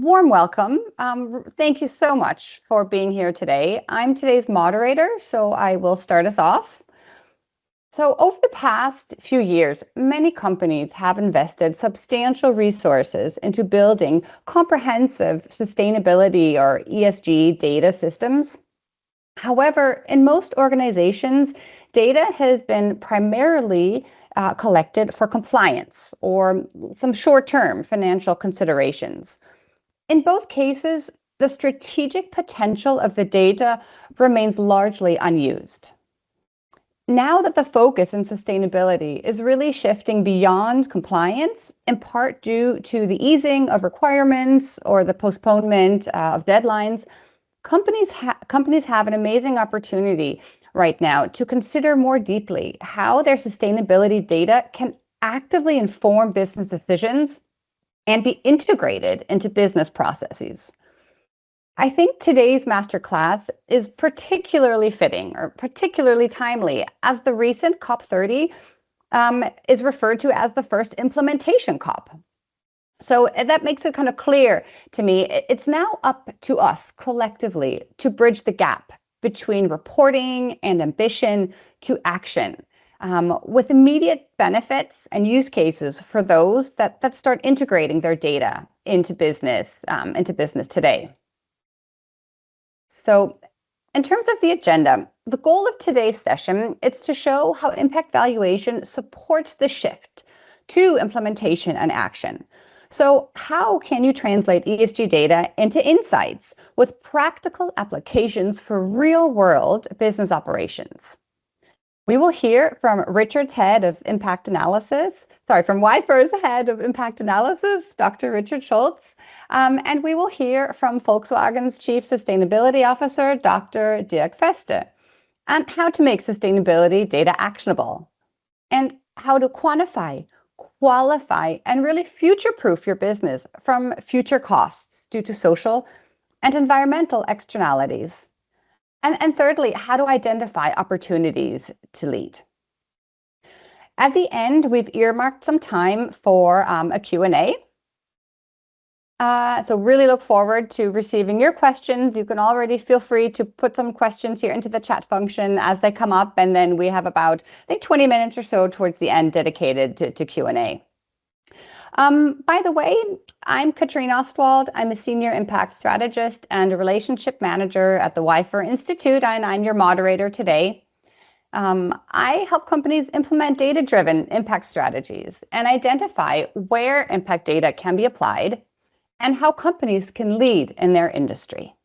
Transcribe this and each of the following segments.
warm welcome. Thank you so much for being here today. I'm today's moderator, so I will start us off. So over the past few years, many companies have invested substantial resources into building comprehensive sustainability or ESG data systems. However, in most organizations, data has been primarily collected for compliance or some short-term financial considerations. In both cases, the strategic potential of the data remains largely unused. Now that the focus in sustainability is really shifting beyond compliance, in part due to the easing of requirements or the postponement of deadlines, companies have an amazing opportunity right now to consider more deeply how their sustainability data can actively inform business decisions and be integrated into business processes. I think today's masterclass is particularly fitting or particularly timely as the recent COP30 is referred to as the first implementation COP. So that makes it kind of clear to me, it's now up to us collectively to bridge the gap between reporting and ambition to action, with immediate benefits and use cases for those that start integrating their data into business today. So in terms of the agenda, the goal of today's session is to show how impact valuation supports the shift to implementation and action. So how can you translate ESG data into insights with practical applications for real-world business operations? We will hear from Richard's head of impact analysis, from WifOR's head of impact analysis, Dr. Richard Scholz, and we will hear from Volkswagen's Chief Sustainability Officer, Dr. Dirk Voeste, and how to make sustainability data actionable, and how to quantify, qualify, and really future-proof your business from future costs due to social and environmental externalities. And thirdly, how to identify opportunities to lead. At the end, we've earmarked some time for a Q&A. So really look forward to receiving your questions. You can already feel free to put some questions here into the chat function as they come up, and then we have about, I think, 20 minutes or so towards the end dedicated to Q&A. By the way, I'm Katrin Ostwald. I'm a senior impact strategist and a relationship manager at the WifOR Institute, and I'm your moderator today. I help companies implement data-driven impact strategies and identify where impact data can be applied and how companies can lead in their industry.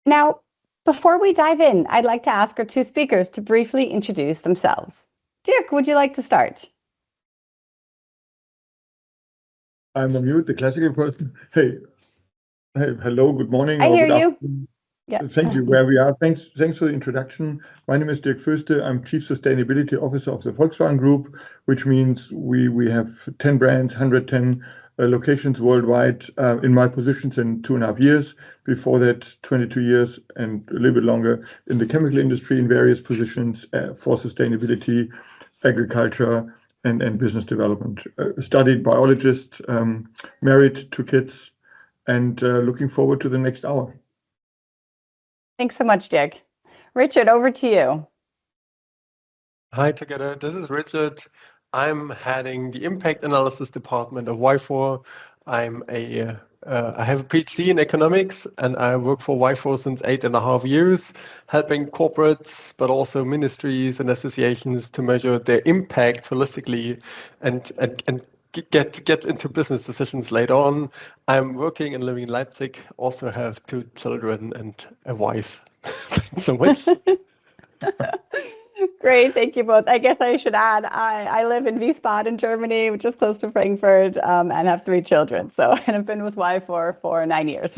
Now, before we dive in, I'd like to ask our two speakers to briefly introduce themselves. Dirk, would you like to start? I'm on mute, the classical person. Hey, hello, good morning. I hear you. Yeah. Thank you. Where we are. Thanks for the introduction. My name is Dirk Voeste. I'm Chief Sustainability Officer of the Volkswagen Group, which means we have 10 brands, 110 locations worldwide. In my positions in 2.5 years. Before that, 22 years and a little bit longer in the chemical industry in various positions for sustainability, agriculture, and business development. Studied biologist, married, 2 kids, and looking forward to the next hour. Thanks so much, Dirk. Richard, over to you. Hi together, this is Richard. I'm heading the impact analysis department of WifOR. I have a PhD in economics and I work for WifOR since 8.5 years, helping corporates, but also ministries and associations to measure their impact holistically and get into business decisions later on. I'm working and living in Leipzig, also have 2 children and a wife. Thanks so much. Great, thank you both. I guess I should add, I live in Wiesbaden, Germany, which is close to Frankfurt, and have 3 children. And I've been with WifOR for 9 years.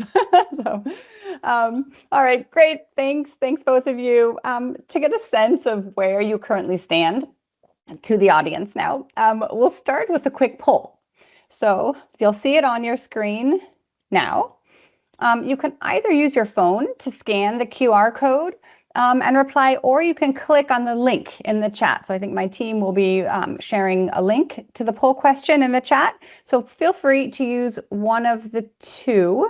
All right, great, thanks both of you. To get a sense of where you currently stand, to the audience now, we'll start with a quick poll. So you'll see it on your screen now. You can either use your phone to scan the QR code and reply, or you can click on the link in the chat. So I think my team will be sharing a link to the poll question in the chat. So feel free to use one of the two.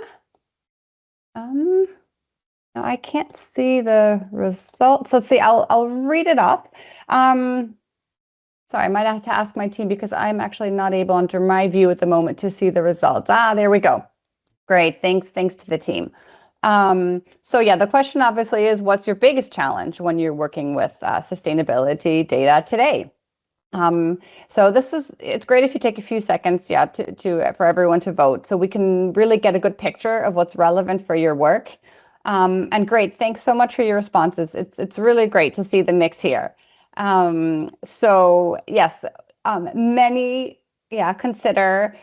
Now I can't see the results. Let's see, I'll read it off. Sorry, I might have to ask my team because I'm actually not able under my view at the moment to see the results. There we go. Great, thanks to the team. So yeah, the question obviously is, what's your biggest challenge when you're working with sustainability data today? So it's great if you take a few seconds, for everyone to vote, so we can really get a good picture of what's relevant for your work. And great, thanks so much for your responses. It's really great to see the mix here. So yes, many consider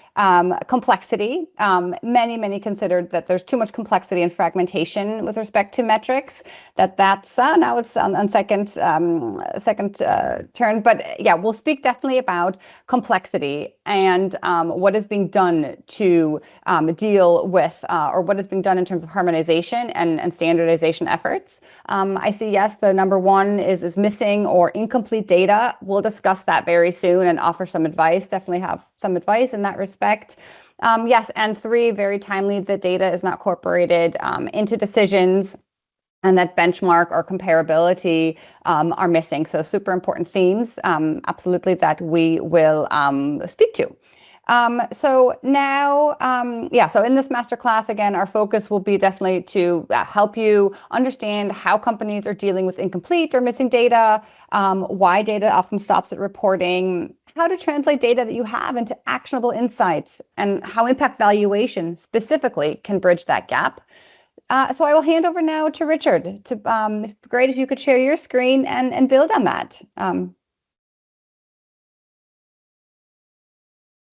complexity. Many considered that there's too much complexity and fragmentation with respect to metrics. That's now it's on second turn. But yeah, we'll speak definitely about complexity and what is being done to deal with, or what is being done in terms of harmonization and standardization efforts. I see, yes, the number one is missing or incomplete data. We'll discuss that very soon and offer some advice, definitely have some advice in that respect. Yes, and 3, very timely, the data is not incorporated into decisions, and that benchmark or comparability are missing. So super important themes, absolutely, that we will speak to. So now, so in this masterclass, again, our focus will be definitely to help you understand how companies are dealing with incomplete or missing data, why data often stops at reporting, how to translate data that you have into actionable insights, and how impact valuation specifically can bridge that gap. So I will hand over now to Richard. Great if you could share your screen and build on that.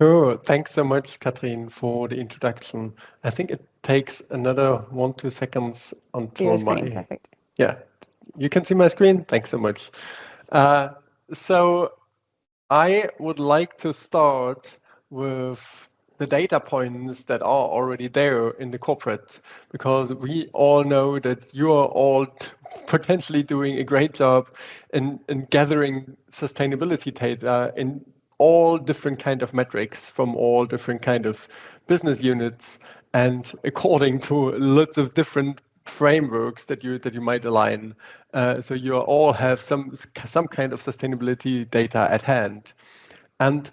Sure. Thanks so much, Katrin, for the introduction. I think it takes another 1-2 seconds until Perfect. Yeah, you can see my screen. Thanks so much. So I would like to start with the data points that are already there in the corporate, because we all know that you are all potentially doing a great job in gathering sustainability data in all different kind of metrics from all different kind of business units, and according to lots of different frameworks that you might align. So you all have some kind of sustainability data at hand. And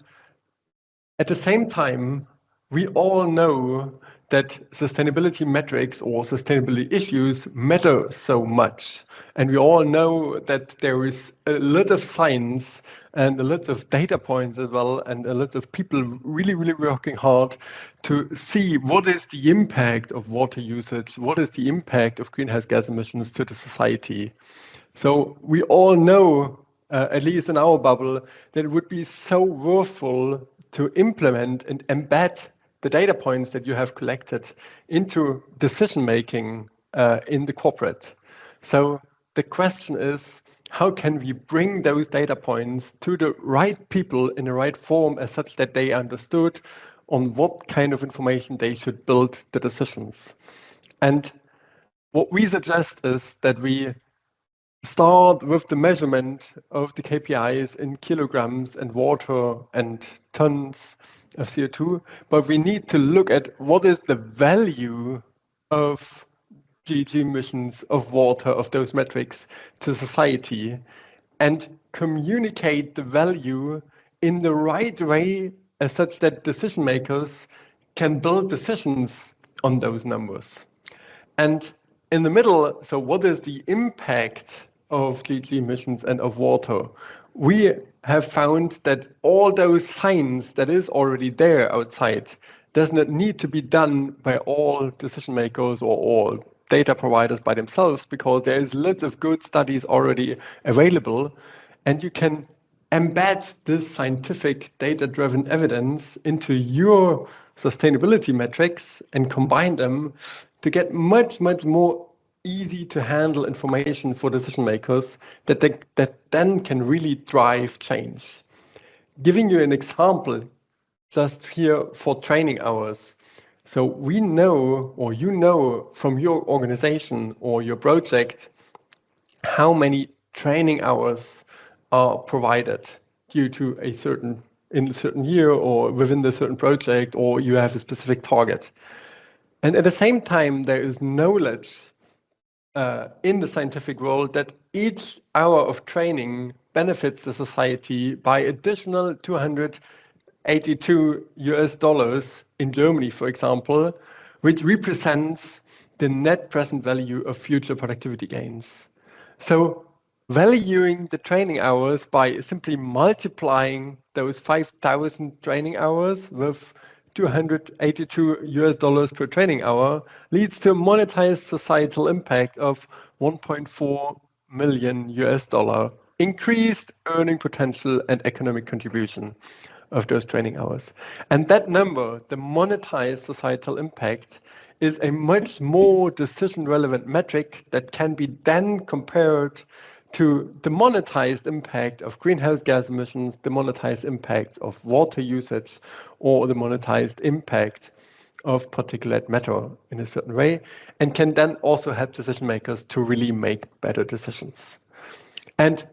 at the same time, we all know that sustainability metrics or sustainability issues matter so much. And we all know that there is a lot of science and a lot of data points as well, and a lot of people really working hard to see what is the impact of water usage, what is the impact of greenhouse gas emissions to the society. So we all know, at least in our bubble, that it would be so worthwhile to implement and embed the data points that you have collected into decision making in the corporate. So the question is, how can we bring those data points to the right people in the right form, as such that they understood on what kind of information they should build the decisions? And what we suggest is that we start with the measurement of the KPIs in kilograms and water and tons of CO2, but we need to look at what is the value of GHG emissions, of water, of those metrics to society, and communicate the value in the right way, as such that decision makers can build decisions on those numbers. And in the middle, so what is the impact of GHG emissions and of water? We have found that all those science that is already there outside does not need to be done by all decision makers or all data providers by themselves, because there is lots of good studies already available, and you can embed this scientific data-driven evidence into your sustainability metrics and combine them to get much more easy to handle information for decision makers that then can really drive change. Giving you an example just here for training hours. So we know, or you know from your organization or your project, how many training hours are provided due to in a certain year or within the certain project, or you have a specific target. And at the same time, there is knowledge in the scientific world that each hour of training benefits the society by additional $282 in Germany, for example, which represents the net present value of future productivity gains. So valuing the training hours by simply multiplying those 5,000 training hours with $282 per training hour leads to a monetized societal impact of $1.4 million, increased earning potential and economic contribution of those training hours. And that number, the monetized societal impact, is a much more decision relevant metric that can be then compared to the monetized impact of greenhouse gas emissions, the monetized impact of water usage, or the monetized impact of particulate matter in a certain way, and can then also help decision makers to really make better decisions. And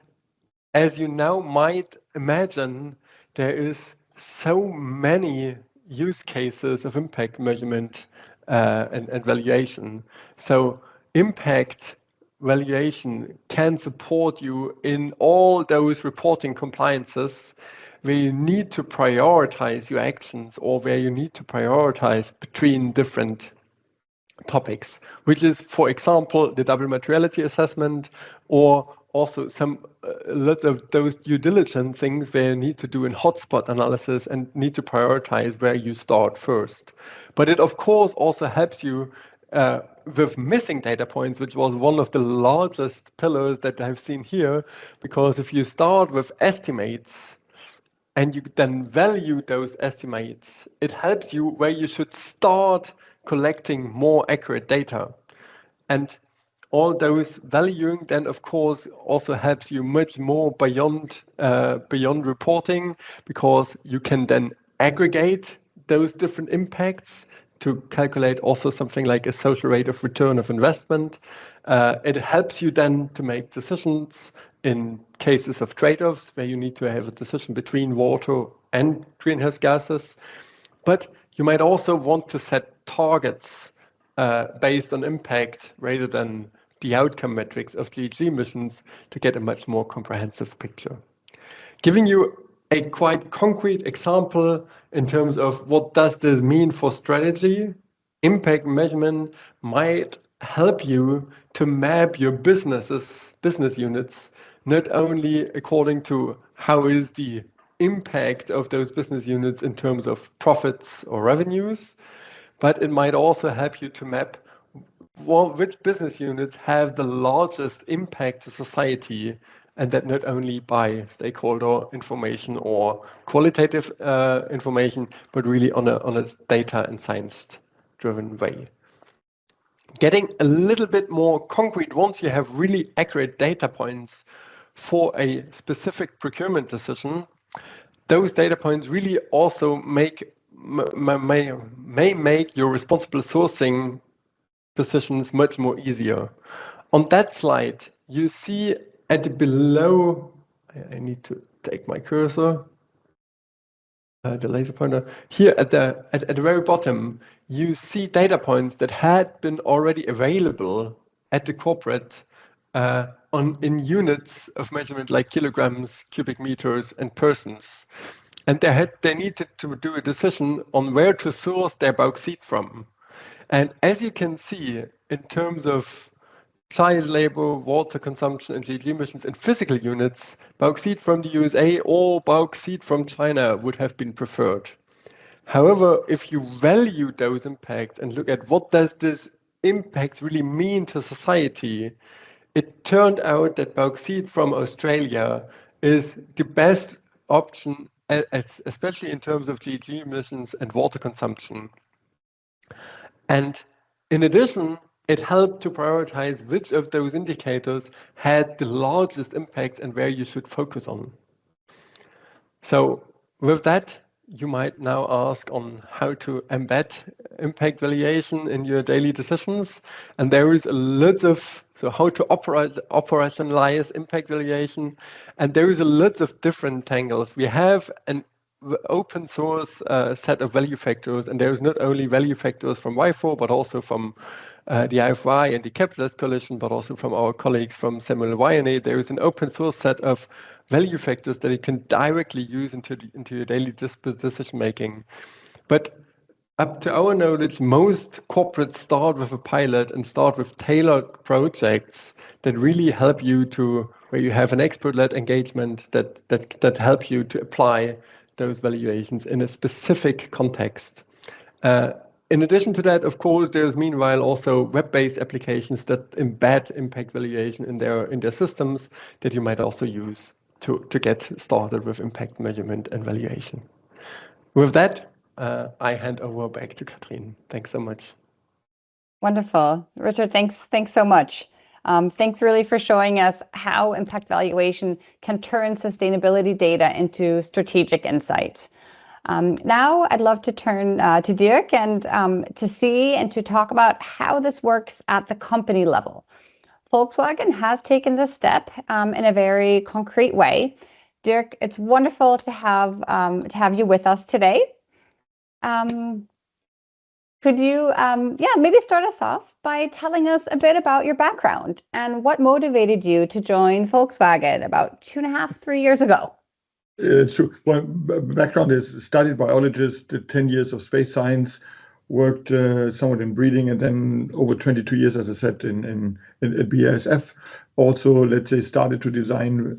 as you now might imagine, there is so many use cases of impact measurement and valuation. So impact valuation can support you in all those reporting compliances where you need to prioritize your actions or where you need to prioritize between different topics, which is, for example, the double materiality assessment, or also some lots of those due diligence things where you need to do a hotspot analysis and need to prioritize where you start first. But it, of course, also helps you with missing data points, which was one of the largest pillars that I've seen here, because if you start with estimates, and you then value those estimates, it helps you where you should start collecting more accurate data. And all those valuing then, of course, also helps you much more beyond reporting, because you can then aggregate those different impacts to calculate also something like a social rate of return of investment. It helps you then to make decisions in cases of trade-offs where you need to have a decision between water and greenhouse gases. But you might also want to set targets based on impact rather than the outcome metrics of GHG emissions to get a much more comprehensive picture. Giving you a quite concrete example in terms of what does this mean for strategy, impact measurement might help you to map your business units, not only according to how is the impact of those business units in terms of profits or revenues, but it might also help you to map which business units have the largest impact to society, and that not only by stakeholder information or qualitative information, but really on a data and science-driven way. Getting a little bit more concrete, once you have really accurate data points for a specific procurement decision, those data points really also may make your responsible sourcing decisions much more easier. On that slide, you see at below, I need to take my cursor, the laser pointer. Here at the very bottom, you see data points that had been already available at the corporate in units of measurement like kilograms, cubic meters, and persons. And they needed to do a decision on where to source their bauxite from. And as you can see, in terms of child labor, water consumption, and GHG emissions in physical units, bauxite from the USA or bauxite from China would have been preferred. However, if you value those impacts and look at what does this impact really mean to society, it turned out that bauxite from Australia is the best option, especially in terms of GHG emissions and water consumption. And in addition, it helped to prioritize which of those indicators had the largest impact and where you should focus on. So with that, you might now ask on how to embed impact valuation in your daily decisions. And there is a lot of So how to operationalize impact valuation. And there is a lot of different tangles. We have an open source set of value factors, and there is not only value factors from WifOR, but also from the IFI and the Capitalist Coalition, but also from our colleagues from Samuel Wyane. There is an open source set of value factors that you can directly use into your daily decision making. But up to our knowledge, most corporates start with a pilot and start with tailored projects that really help you to, where you have an expert-led engagement that help you to apply those valuations in a specific context. In addition to that, of course, there's meanwhile also web-based applications that embed impact valuation in their systems that you might also use to get started with impact measurement and valuation. With that, I hand over back to Katrin. Thanks so much. Wonderful. Richard, thanks so much. Thanks really for showing us how impact valuation can turn sustainability data into strategic insights. Now I'd love to turn to Dirk and to see and to talk about how this works at the company level. Volkswagen has taken this step in a very concrete way. Dirk, it's wonderful to have you with us today. Could you maybe start us off by telling us a bit about your background and what motivated you to join Volkswagen about 2.5, 3 years ago? So my background is studied biologist, did 10 years of space science, worked somewhat in breeding, and then over 22 years, as I said, at BASF. Also, let's say, started to design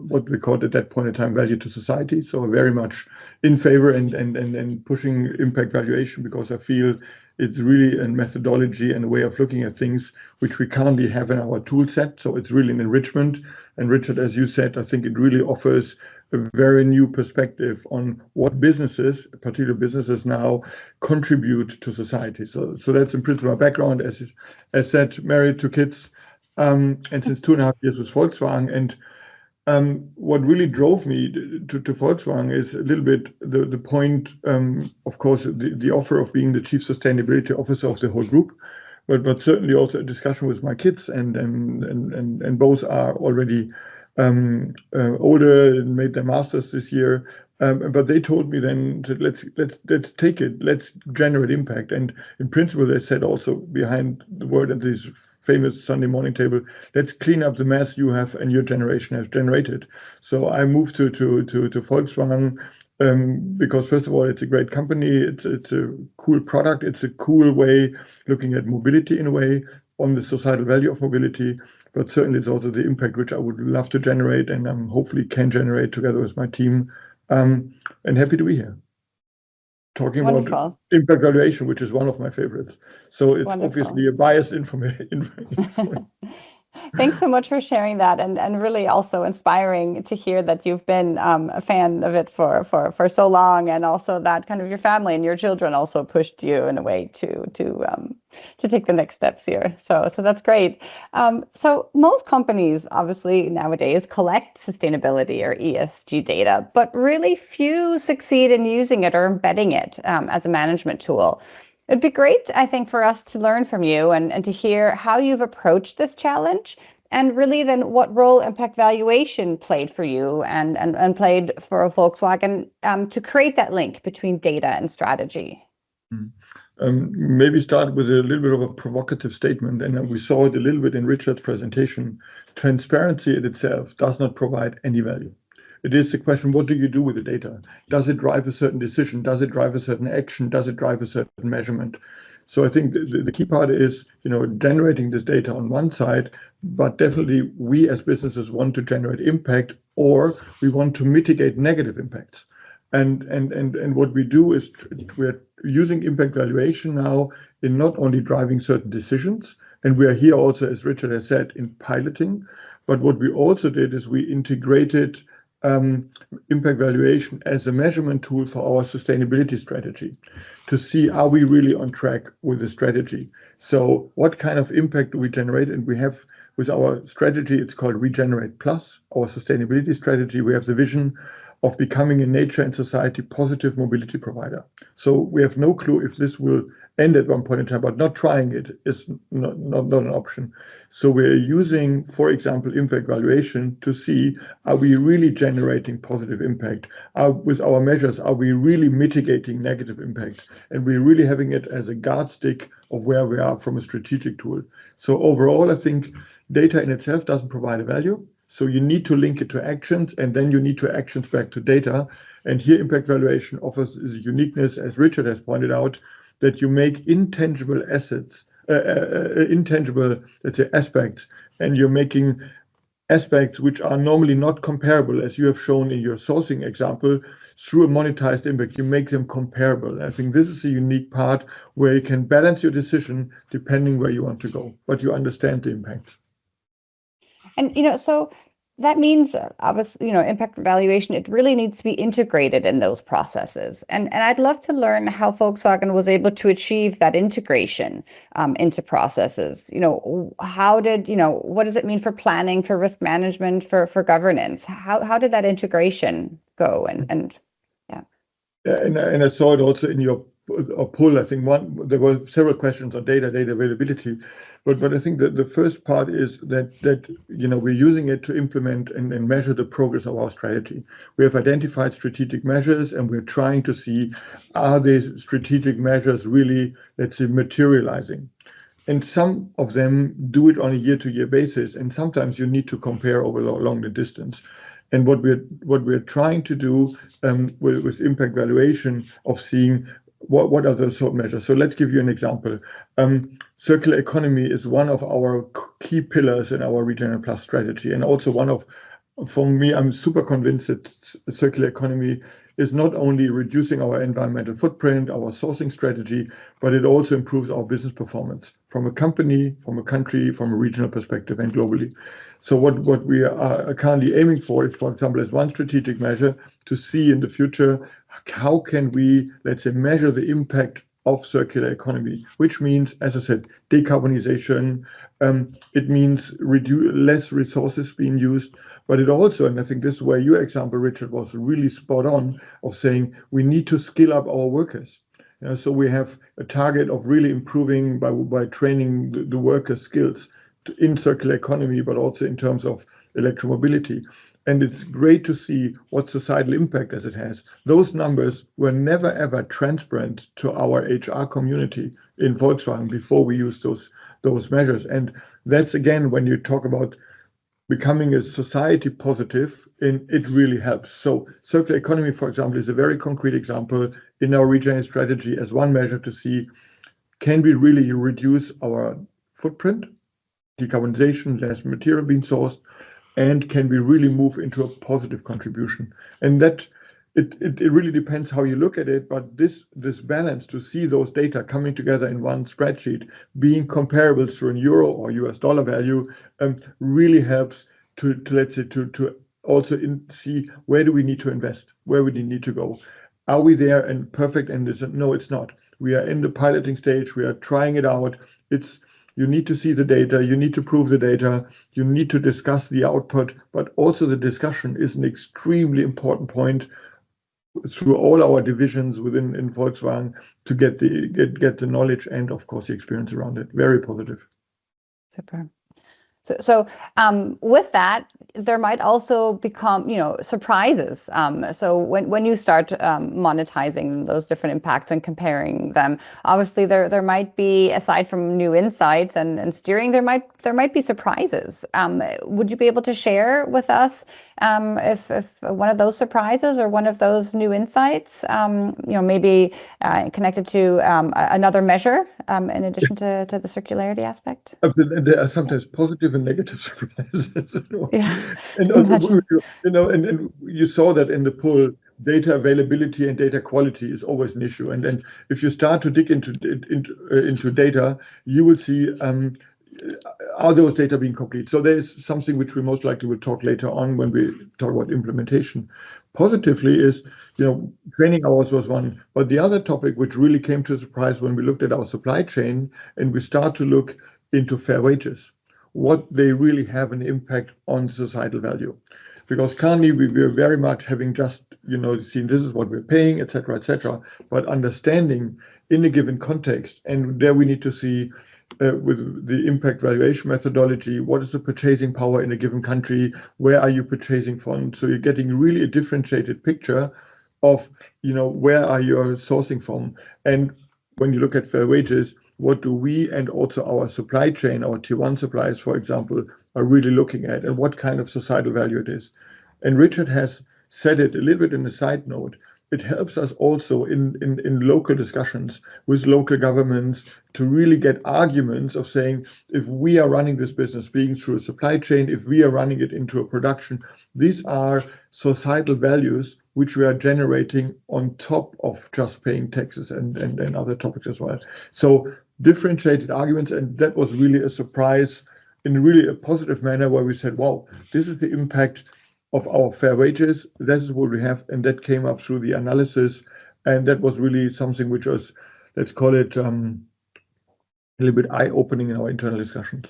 what we called at that point in time value to society. So very much in favor and pushing impact valuation, because I feel it's really a methodology and a way of looking at things which we currently have in our tool set. So it's really an enrichment. And Richard, as you said, I think it really offers a very new perspective on what businesses, particular businesses now, contribute to society. So that's in principle my background. As said, married, 2 kids, and since 2.5 years with Volkswagen. And what really drove me to Volkswagen is a little bit the point, of course, the offer of being the chief sustainability officer of the whole group, but certainly also a discussion with my kids, and both are already older and made their masters this year. But they told me then that let's take it, let's generate impact. And in principle, they said also behind the word at this famous Sunday morning table, let's clean up the mess you have and your generation has generated. So I moved to Volkswagen because first of all, it's a great company. It's a cool product. It's a cool way looking at mobility in a way on the societal value of mobility. But certainly it's also the impact which I would love to generate and hopefully can generate together with my team. And happy to be here. Talking Wonderful. about impact valuation, which is one of my favorites. So it's Wonderful. obviously a biased information. Thanks so much for sharing that, and really also inspiring to hear that you've been a fan of it for so long, and also that kind of your family and your children also pushed you in a way to take the next steps here. So that's great. So most companies obviously nowadays collect sustainability or ESG data, but really few succeed in using it or embedding it as a management tool. It'd be great, I think, for us to learn from you and to hear how you've approached this challenge, and really then what role impact valuation played for you and played for Volkswagen to create that link between data and strategy. Maybe start with a little bit of a provocative statement, and we saw it a little bit in Richard's presentation. Transparency in itself does not provide any value. It is the question, what do you do with the data? Does it drive a certain decision? Does it drive a certain action? Does it drive a certain measurement? So I think the key part is, generating this data on one side, but definitely we as businesses want to generate impact, or we want to mitigate negative impacts. And what we do is we're using impact valuation now in not only driving certain decisions, and we are here also, as Richard has said, in piloting, but what we also did is we integrated impact valuation as a measurement tool for our sustainability strategy to see, are we really on track with the strategy? So what kind of impact do we generate? And we have with our strategy, it's called Regenerate Plus, our sustainability strategy. We have the vision of becoming a nature and society positive mobility provider. So we have no clue if this will end at one point in time, but not trying it is not an option. So we're using, for example, impact valuation to see, are we really generating positive impact? With our measures, are we really mitigating negative impact? And we're really having it as a yardstick of where we are from a strategic tool. So overall, I think data in itself doesn't provide a value. So you need to link it to actions, and then you need to actions back to data. And here impact valuation offers is uniqueness, as Richard has pointed out, that you make intangible assets, intangible, let's say, aspects, and you're making aspects which are normally not comparable, as you have shown in your sourcing example, through a monetized impact, you make them comparable. And I think this is a unique part where you can balance your decision depending where you want to go, but you understand the impact. And, so that means obviously, impact evaluation, it really needs to be integrated in those processes. And I'd love to learn how Volkswagen was able to achieve that integration into processes. What does it mean for planning, for risk management, for governance? How did that integration go? And I saw it also in your poll. I think there were several questions on data availability, but I think that the first part is that we're using it to implement and measure the progress of our strategy. We have identified strategic measures, and we're trying to see, are these strategic measures really, let's say, materializing? And some of them do it on a year-to-year basis, and sometimes you need to compare over along the distance. And what we're trying to do with impact valuation of seeing what are those sort of measures. So let's give you an example. Circular economy is one of our key pillars in our Regenerate Plus strategy, and also for me, I'm super convinced that circular economy is not only reducing our environmental footprint, our sourcing strategy, but it also improves our business performance from a company, from a country, from a regional perspective, and globally. So what we are currently aiming for is, for example, as one strategic measure to see in the future, how can we, let's say, measure the impact of circular economy, which means, as I said, decarbonization. It means less resources being used, but it also, and I think this is where your example, Richard, was really spot on, of saying we need to skill up our workers. So we have a target of really improving by training the workers' skills in circular economy, but also in terms of electromobility. And it's great to see what societal impact as it has. Those numbers were never ever transparent to our HR community in Volkswagen before we used those measures. And that's again when you talk about becoming a society positive, and it really helps. So circular economy, for example, is a very concrete example in our Regenerate strategy as one measure to see, can we really reduce our footprint, decarbonization, less material being sourced, and can we really move into a positive contribution? And that it really depends how you look at it, but this balance to see those data coming together in one spreadsheet, being comparable through an euro or US dollar value, really helps to let's say to also see where do we need to invest, where we need to go. Are we there and perfect? And no, it's not. We are in the piloting stage. We are trying it out. You need to see the data, you need to prove the data, you need to discuss the output, but also the discussion is an extremely important point through all our divisions in Volkswagen to get the knowledge and of course the experience around it. Very positive. Super. So with that, there might also become, surprises. So when you start monetizing those different impacts and comparing them, obviously there might be, aside from new insights and steering, there might be surprises. Would you be able to share with us if one of those surprises or one of those new insights, maybe connected to another measure in addition to the circularity aspect? There are sometimes positive and negative surprises. Yeah. And you saw that in the poll, data availability and data quality is always an issue. And if you start to dig into data, you will see are those data being complete? So there's something which we most likely will talk later on when we talk about implementation. Positively is, training hours was one, but the other topic which really came to a surprise when we looked at our supply chain and we start to look into fair wages, what they really have an impact on societal value. Because currently we were very much having just seeing this is what we're paying, etc., etc., but understanding in a given context. And there we need to see with the impact valuation methodology, what is the purchasing power in a given country? Where are you purchasing from? So you're getting really a differentiated picture of, where are you sourcing from? And when you look at fair wages, what do we and also our supply chain, our tier one suppliers, for example, are really looking at, and what kind of societal value it is. And Richard has said it a little bit in a side note. It helps us also in local discussions with local governments to really get arguments of saying, if we are running this business being through a supply chain, if we are running it into a production, these are societal values which we are generating on top of just paying taxes and other topics as well. So differentiated arguments, and that was really a surprise in really a positive manner, where we said, wow, this is the impact of our fair wages. That is what we have, and that came up through the analysis, and that was really something which was, let's call it, a little bit eye-opening in our internal discussions.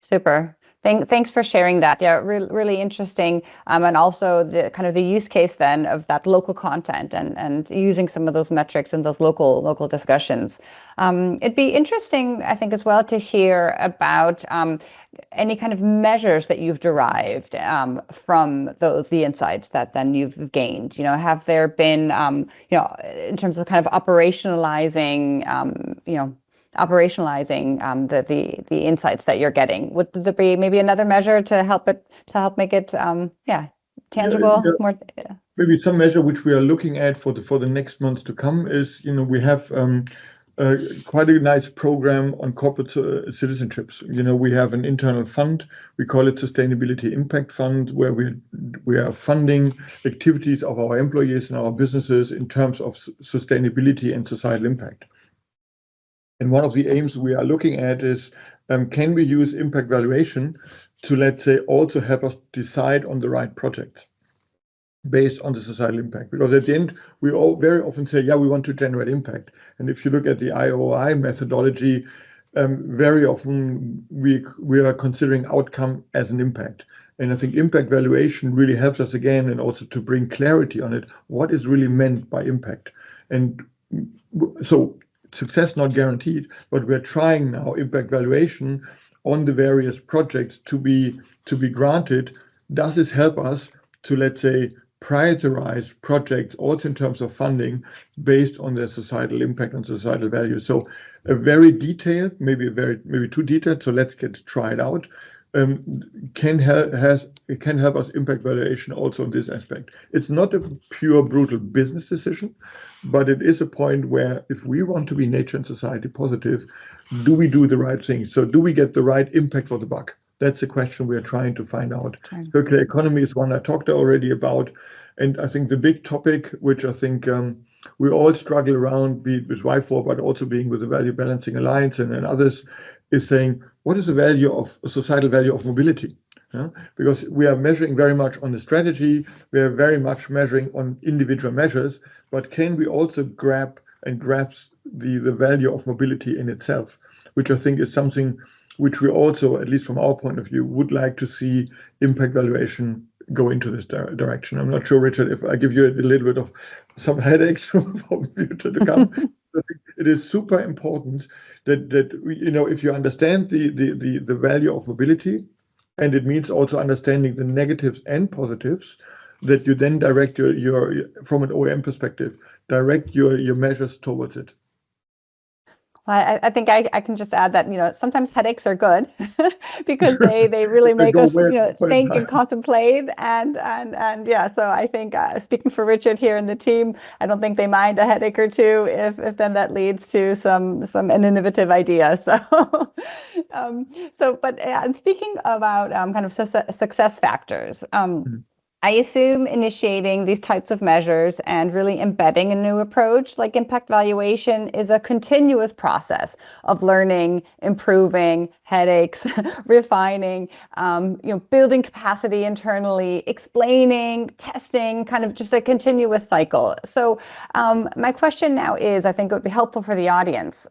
Super. Thanks for sharing that. Yeah, really interesting. And also the kind of the use case then of that local content and using some of those metrics in those local discussions. It'd be interesting, I think, as well to hear about any kind of measures that you've derived from the insights that then you've gained. Have there been, in terms of kind of operationalizing, the insights that you're getting? Would there be maybe another measure to help make it tangible? More. Maybe some measure which we are looking at for the next months to come is, we have quite a nice program on corporate citizenships. We have an internal fund. We call it Sustainability Impact Fund, where we are funding activities of our employees and our businesses in terms of sustainability and societal impact. And one of the aims we are looking at is, can we use impact valuation to, let's say, also help us decide on the right project based on the societal impact? Because at the end, we all very often say, yeah, we want to generate impact. And if you look at the IOI methodology, very often we are considering outcome as an impact. And I think impact valuation really helps us again, and also to bring clarity on it, what is really meant by impact. And so success not guaranteed, but we're trying now impact valuation on the various projects to be granted. Does this help us to, let's say, prioritize projects also in terms of funding based on their societal impact and societal value? So a very detailed, maybe too detailed, so let's try it out. It can help us impact valuation also in this aspect. It's not a pure brutal business decision, but it is a point where if we want to be nature and society positive, do we do the right thing? So do we get the right impact for the buck? That's a question we are trying to find out. Okay. Circular economy is one I talked already about. And I think the big topic, which I think we all struggle around, be it with WifOR, but also being with the Value Balancing Alliance and others, is saying, what is the societal value of mobility? Because we are measuring very much on the strategy, we are very much measuring on individual measures, but can we also grasp the value of mobility in itself, which I think is something which we also, at least from our point of view, would like to see impact valuation go into this direction. I'm not sure, Richard, if I give you a little bit of some headaches from the future to come. It is super important that if you understand the value of mobility, and it means also understanding the negatives and positives, that you then direct your from an OEM perspective, direct your measures towards it. Well, I think I can just add that, sometimes headaches are good because they really make us, think and contemplate and yeah. So I think speaking for Richard here and the team, I don't think they mind a headache or two if then that leads to an innovative idea. So, and speaking about kind of success factors. I assume initiating these types of measures and really embedding a new approach like impact valuation is a continuous process of learning, improving, headaches, refining, building capacity internally, explaining, testing, kind of just a continuous cycle. So my question now is, I think it would be helpful for the audience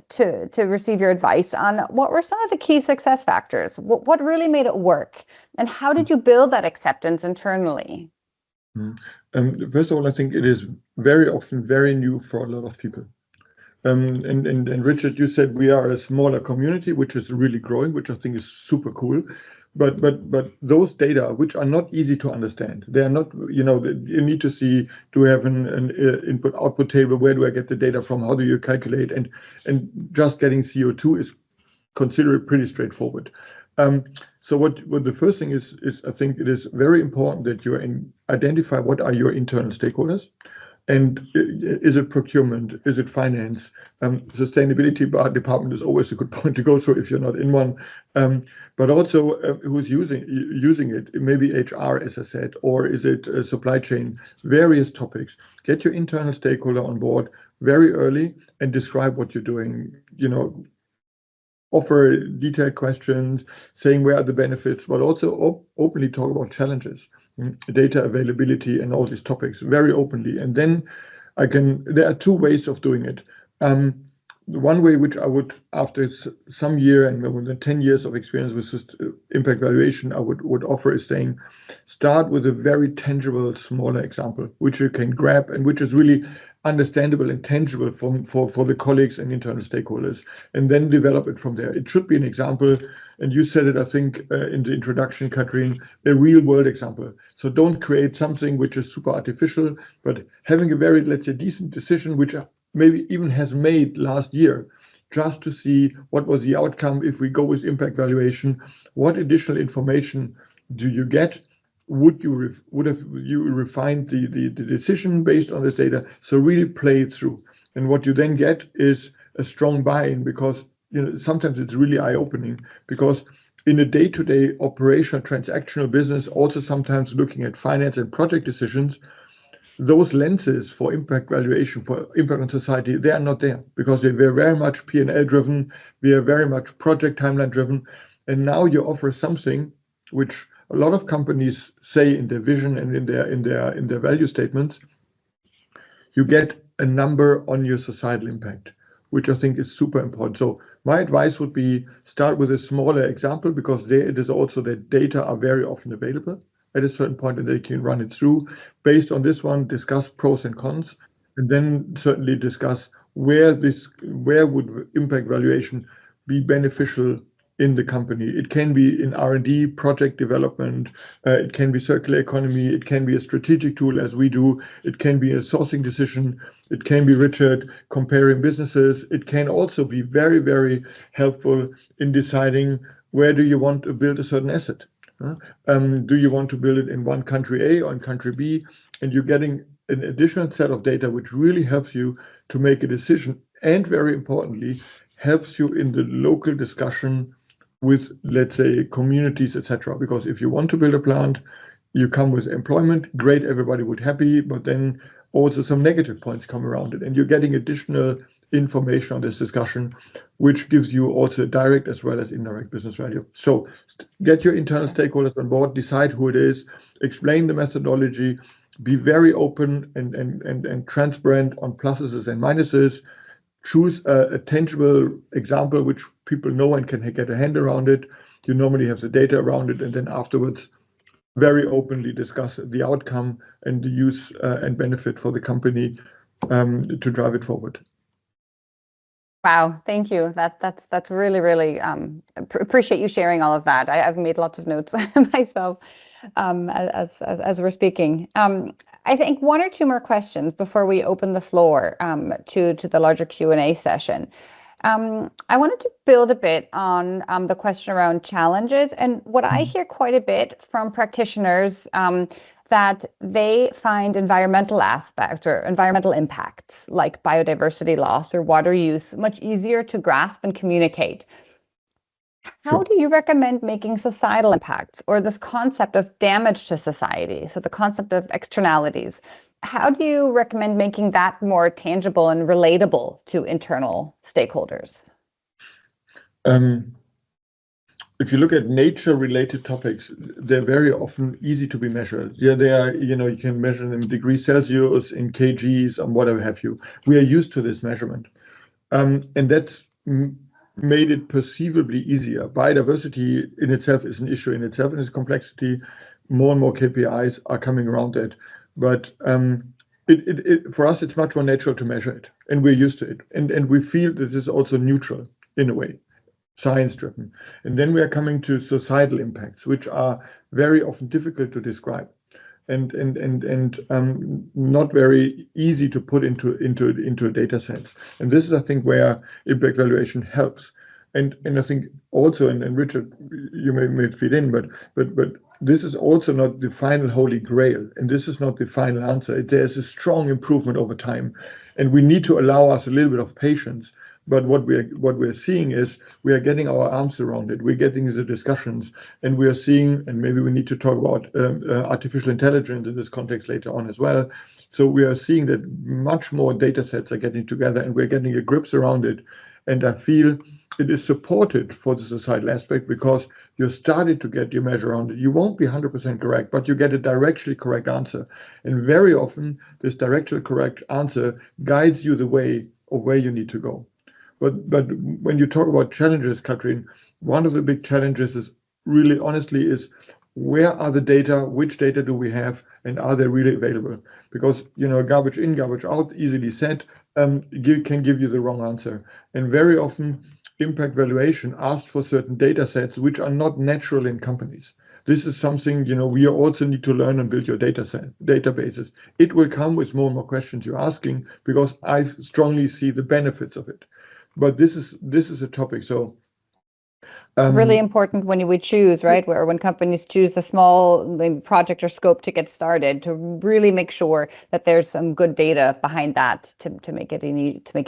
to receive your advice on what were some of the key success factors, what really made it work, and how did you build that acceptance internally? First of all, I think it is very often very new for a lot of people. And Richard, you said we are a smaller community, which is really growing, which I think is super cool. But those data, which are not easy to understand, they are not, you need to see, do we have an input output table? Where do I get the data from? How do you calculate? And just getting CO2 is considered pretty straightforward. So what the first thing is I think it is very important that you identify what are your internal stakeholders. And is it procurement? Is it finance? Sustainability department is always a good point to go through if you're not in one. But also who's using it? It may be HR, as I said, or is it supply chain? Various topics. Get your internal stakeholder on board very early and describe what you're doing. Offer detailed questions, saying where are the benefits, but also openly talk about challenges, data availability, and all these topics very openly. And then there are two ways of doing it. One way, which I would, after some year and within 10 years of experience with impact valuation, I would offer is saying, start with a very tangible, smaller example, which you can grab and which is really understandable and tangible for the colleagues and internal stakeholders, and then develop it from there. It should be an example, and you said it, I think, in the introduction, Katrin, a real world example. So don't create something which is super artificial, but having a very, let's say, decent decision, which maybe even has made last year, just to see what was the outcome if we go with impact valuation, what additional information do you get? Would you refine the decision based on this data? So really play it through. And what you then get is a strong buy-in, because sometimes it's really eye-opening, because in a day-to-day operational transactional business, also sometimes looking at finance and project decisions, those lenses for impact valuation, for impact on society, they are not there, because they were very much P&L driven, we are very much project timeline driven. And now you offer something which a lot of companies say in their vision and in their value statements. You get a number on your societal impact, which I think is super important. So my advice would be start with a smaller example, because there it is also that data are very often available at a certain point, and they can run it through. Based on this one, discuss pros and cons, and then certainly discuss where would impact valuation be beneficial in the company. It can be in R&D, project development, it can be circular economy, it can be a strategic tool as we do, it can be a sourcing decision, it can be, Richard, comparing businesses. It can also be very, very helpful in deciding where do you want to build a certain asset. Do you want to build it in one country A or in country B? And you're getting an additional set of data which really helps you to make a decision, and very importantly, helps you in the local discussion with, let's say, communities, etc. Because if you want to build a plant, you come with employment, great, everybody would happy, but then also some negative points come around it, and you're getting additional information on this discussion, which gives you also direct as well as indirect business value. So get your internal stakeholders on board, decide who it is, explain the methodology, be very open and transparent on pluses and minuses. Choose a tangible example which people know and can get a hand around it. You normally have the data around it, and then afterwards very openly discuss the outcome and the use and benefit for the company to drive it forward. Wow, thank you. That's really appreciate you sharing all of that. I've made lots of notes myself as we're speaking. I think one or two more questions before we open the floor to the larger Q&A session. I wanted to build a bit on the question around challenges, and what I hear quite a bit from practitioners that they find environmental aspects or environmental impacts like biodiversity loss or water use much easier to grasp and communicate. How do you recommend making societal impacts, or this concept of damage to society, so the concept of externalities, how do you recommend making that more tangible and relatable to internal stakeholders? If you look at nature-related topics, they're very often easy to be measured. Yeah, they are, you can measure them in degrees Celsius, in kgs, and whatever have you. We are used to this measurement. And that's made it perceivably easier. Biodiversity in itself is an issue in itself, and its complexity. More and more KPIs are coming around that. But for us, it's much more natural to measure it, and we're used to it. And we feel this is also neutral in a way, science-driven. And then we are coming to societal impacts, which are very often difficult to describe and not very easy to put into a data sets. And this is, I think, where impact valuation helps. And I think also, and Richard, you may feed in, but this is also not the final holy grail, and this is not the final answer. There's a strong improvement over time, and we need to allow us a little bit of patience. But what we're seeing is we are getting our arms around it. We're getting the discussions, and we are seeing, and maybe we need to talk about artificial intelligence in this context later on as well. So we are seeing that much more data sets are getting together, and we're getting a grips around it. And I feel it is supported for the societal aspect because you're starting to get your measure around it. You won't be 100% correct, but you get a directionally correct answer. And very often, this directionally correct answer guides you the way of where you need to go. But when you talk about challenges, Katrin, one of the big challenges is really honestly is where are the data, which data do we have, and are they really available? Because garbage in, garbage out, easily said, can give you the wrong answer. And very often, impact valuation asks for certain data sets which are not natural in companies. This is something we also need to learn and build your databases. It will come with more and more questions you're asking because I strongly see the benefits of it. But this is a topic. So really important when we choose, right? Where when companies choose the small project or scope to get started, to really make sure that there's some good data behind that to make it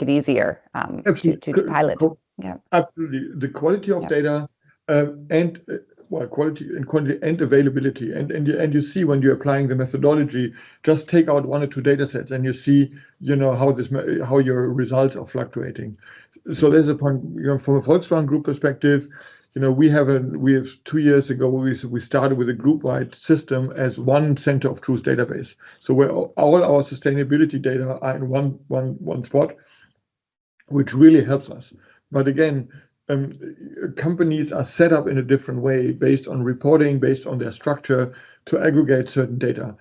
easier to pilot. Yeah, absolutely. The quality of data and quality and quantity and availability, and you see when you're applying the methodology, just take out one or two data sets and you see how your results are fluctuating. So there's a point from a Volkswagen Group perspective. We have 2 years ago we started with a group-wide system as one center of truth database. So where all our sustainability data are in one spot, which really helps us. But again, companies are set up in a different way based on reporting, based on their structure to aggregate certain data.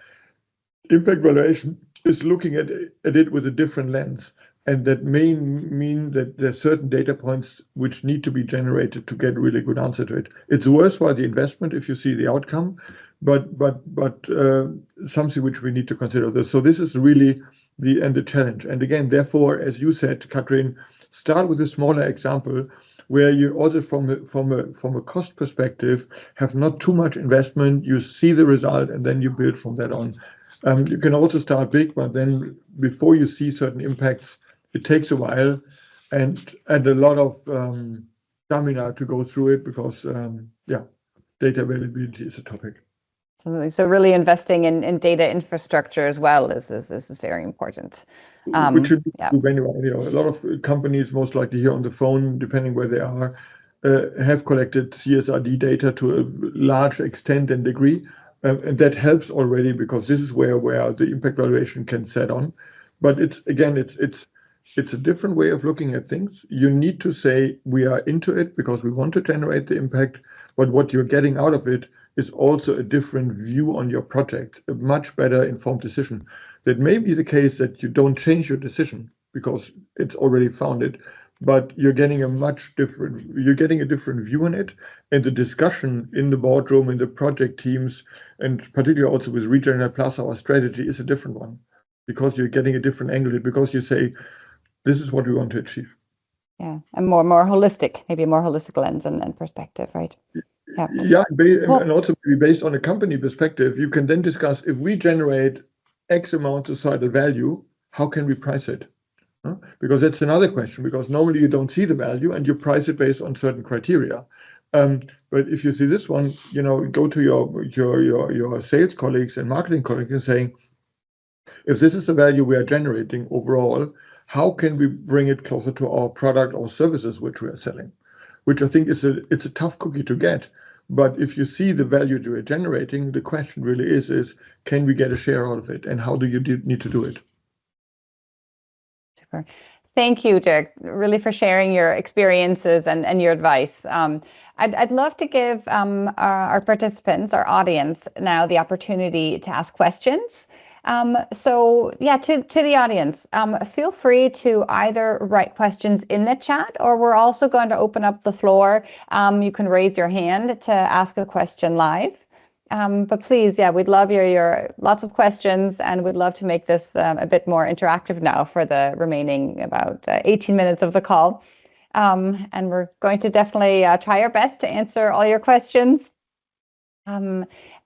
Impact valuation is looking at it with a different lens. And that may mean that there are certain data points which need to be generated to get a really good answer to it. It's worthwhile the investment if you see the outcome, but something which we need to consider. So this is really the challenge. And again, therefore, as you said, Katrin, start with a smaller example where you also from a cost perspective have not too much investment. You see the result, and then you build from that on. You can also start big, but then before you see certain impacts, it takes a while and a lot of stamina to go through it because data availability is a topic. So really investing in data infrastructure as well is very important. Which should do anyway. A lot of companies, most likely here on the phone, depending where they are, have collected CSRD data to a large extent and degree. And that helps already because this is where the impact valuation can set on. But it's a different way of looking at things. You need to say we are into it because we want to generate the impact, but what you're getting out of it is also a different view on your project, a much better informed decision. That may be the case that you don't change your decision because it's already founded, but you're getting a different view on it, and the discussion in the boardroom, in the project teams, and particularly also with Regenerate Plus, our strategy is a different one because you're getting a different angle, because you say, this is what we want to achieve. Yeah, and more holistic, maybe a more holistic lens and perspective, right? Yeah, and also based on a company perspective, you can then discuss if we generate X amount of societal value, how can we price it? Because that's another question, because normally you don't see the value and you price it based on certain criteria. But if you see this one, go to your sales colleagues and marketing colleagues and saying, if this is the value we are generating overall, how can we bring it closer to our product or services which we are selling? Which I think it's a tough cookie to get. But if you see the value you are generating, the question really is can we get a share out of it, and how do you need to do it? Super. Thank you, Dirk, really for sharing your experiences and your advice. I'd love to give our participants, our audience now the opportunity to ask questions. So yeah, to the audience, feel free to either write questions in the chat, or we're also going to open up the floor. You can raise your hand to ask a question live. But please, yeah, we'd love your lots of questions, and we'd love to make this a bit more interactive now for the remaining about 18 minutes of the call. And we're going to definitely try our best to answer all your questions.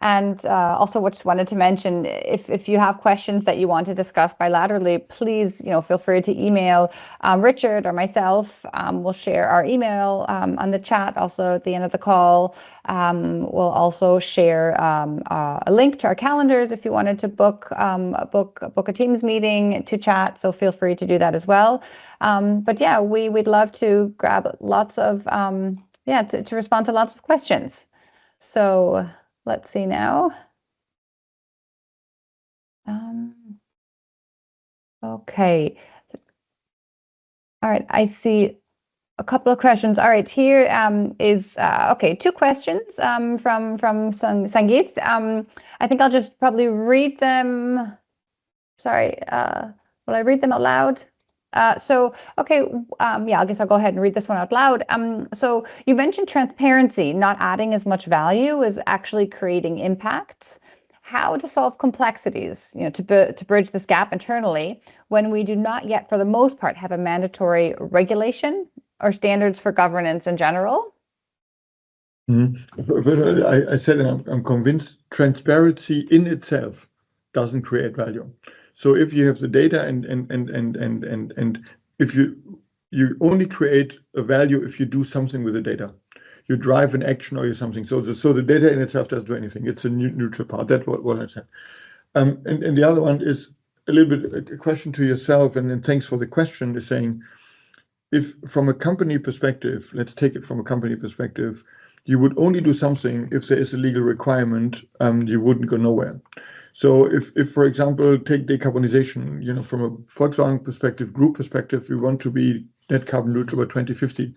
And also just wanted to mention, if you have questions that you want to discuss bilaterally, please, feel free to email Richard or myself. We'll share our email on the chat also at the end of the call. We'll also share a link to our calendars if you wanted to book a Teams meeting to chat. So feel free to do that as well. But yeah, we'd love to grab lots of to respond to lots of questions. So let's see now. Okay. All right, I see a couple of questions. All right, here is okay, 2 questions from Sangeeth. I think I'll just probably read them. Sorry, will I read them out loud? Okay, I guess I'll go ahead and read this one out loud. So you mentioned transparency, not adding as much value as actually creating impacts. How to solve complexities, to bridge this gap internally when we do not yet, for the most part, have a mandatory regulation or standards for governance in general? But I said I'm convinced transparency in itself doesn't create value. So if you have the data and if you only create a value if you do something with the data, you drive an action or something. So the data in itself doesn't do anything. It's a neutral part. That's what I said. And the other one is a little bit a question to yourself, and then thanks for the question, is saying, if from a company perspective, let's take it from a company perspective, you would only do something if there is a legal requirement, you wouldn't go nowhere. So if for example, take decarbonization, from a Volkswagen perspective, group perspective, we want to be net carbon neutral by 2050.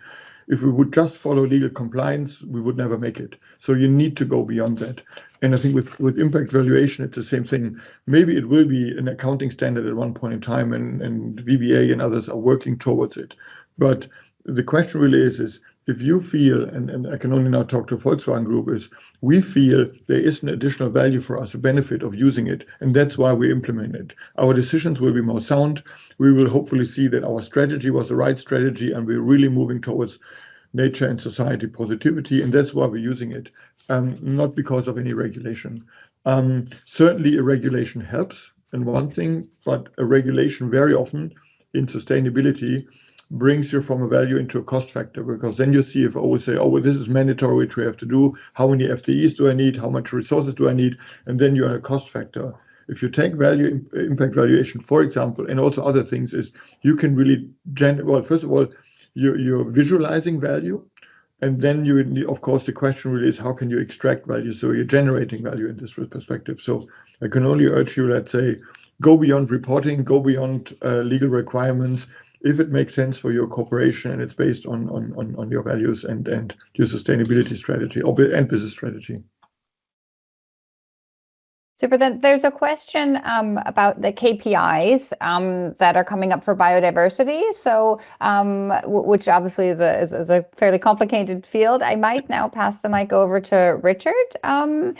If we would just follow legal compliance, we would never make it. So you need to go beyond that. And I think with impact valuation, it's the same thing. Maybe it will be an accounting standard at one point in time, and VBA and others are working towards it. But the question really is if you feel, and I can only now talk to Volkswagen Group, is we feel there is an additional value for us, a benefit of using it, and that's why we implement it. Our decisions will be more sound. We will hopefully see that our strategy was the right strategy, and we're really moving towards nature and society positivity, and that's why we're using it, not because of any regulation. Certainly a regulation helps in one thing, but a regulation very often in sustainability brings you from a value into a cost factor, because then your CFO will say, oh, well, this is mandatory, which we have to do. How many FTEs do I need? How much resources do I need? And then you're on a cost factor. If you take impact valuation, for example, and also other things, is you can really, first of all, you're visualizing value. And then of course, the question really is, how can you extract value? So you're generating value in this perspective. So I can only urge you, let's say, go beyond reporting, go beyond legal requirements, if it makes sense for your corporation and it's based on your values and your sustainability strategy and business strategy. Super. Then there's a question about the KPIs that are coming up for biodiversity. So, which obviously is a fairly complicated field. I might now pass the mic over to Richard, or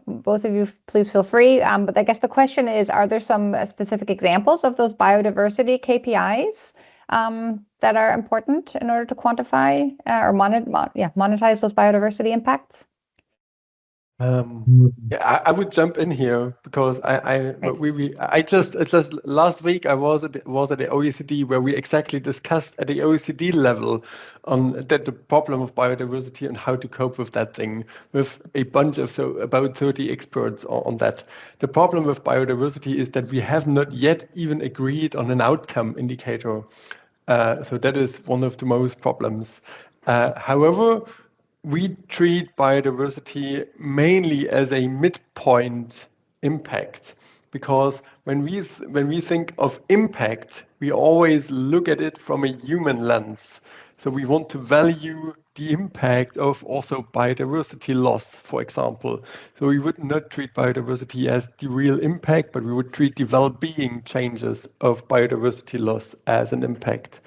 both of you, please feel free. But I guess the question is: are there some specific examples of those biodiversity KPIs that are important in order to quantify or monetize those biodiversity impacts? I would jump in here because I just last week I was at the OECD, where we exactly discussed at the OECD level on the problem of biodiversity and how to cope with that thing, with a bunch of about 30 experts on that. The problem with biodiversity is that we have not yet even agreed on an outcome indicator. So that is one of the most problems. However, we treat biodiversity mainly as a midpoint impact, because when we think of impact, we always look at it from a human lens. So we want to value the impact of also biodiversity loss, for example. So we would not treat biodiversity as the real impact, but we would treat the well-being changes of biodiversity loss as an impact.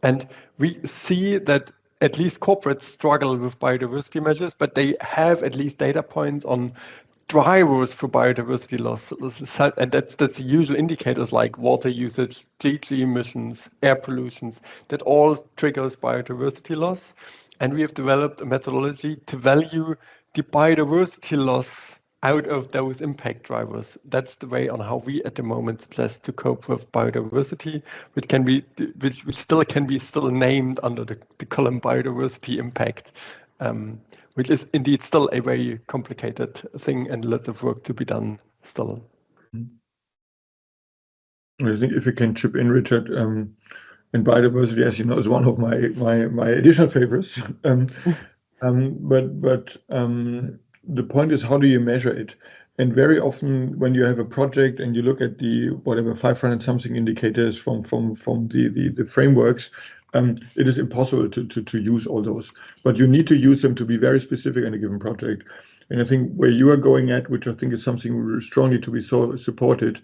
And we see that at least corporates struggle with biodiversity measures, but they have at least data points on drivers for biodiversity loss. And that's the usual indicators like water usage, GHG emissions, air pollutions, that all triggers biodiversity loss. And we have developed a methodology to value the biodiversity loss out of those impact drivers. That's the way on how we at the moment suggest to cope with biodiversity, which still can be named under the column biodiversity impact, which is indeed still a very complicated thing and lots of work to be done still. I think if you can chip in, Richard, and biodiversity, as you know, is one of my additional favorites. But the point is, how do you measure it? And very often, when you have a project and you look at the whatever 500 something indicators from the frameworks, it is impossible to use all those. But you need to use them to be very specific in a given project. And I think where you are going at, which I think is something strongly to be supported,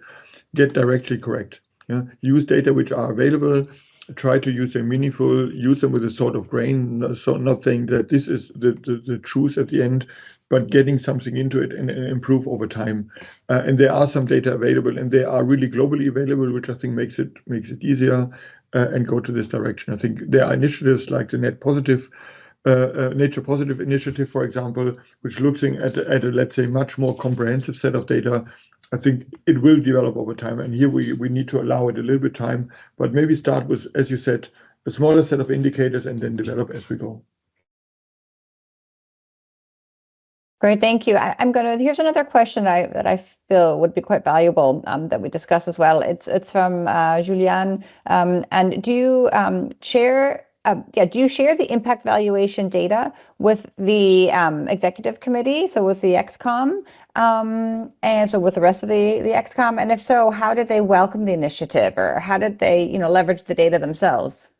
get directly correct. Yeah? Use data which are available. Try to use them meaningful, use them with a sort of grain, so not saying that this is the truth at the end, but getting something into it and improve over time. And there are some data available, and they are really globally available, which I think makes it easier and go to this direction. I think there are initiatives like the Nature Positive initiative, for example, which looking at a let's say much more comprehensive set of data. I think it will develop over time, and here we need to allow it a little bit time, but maybe start with, as you said, a smaller set of indicators and then develop as we go. Great, thank you. Here's another question that I feel would be quite valuable that we discuss as well. It's from Julian, and do you share the impact valuation data with the executive committee, so with the XCOM, and so with the rest of the XCOM? And if so, how did they welcome the initiative, or how did they leverage the data themselves?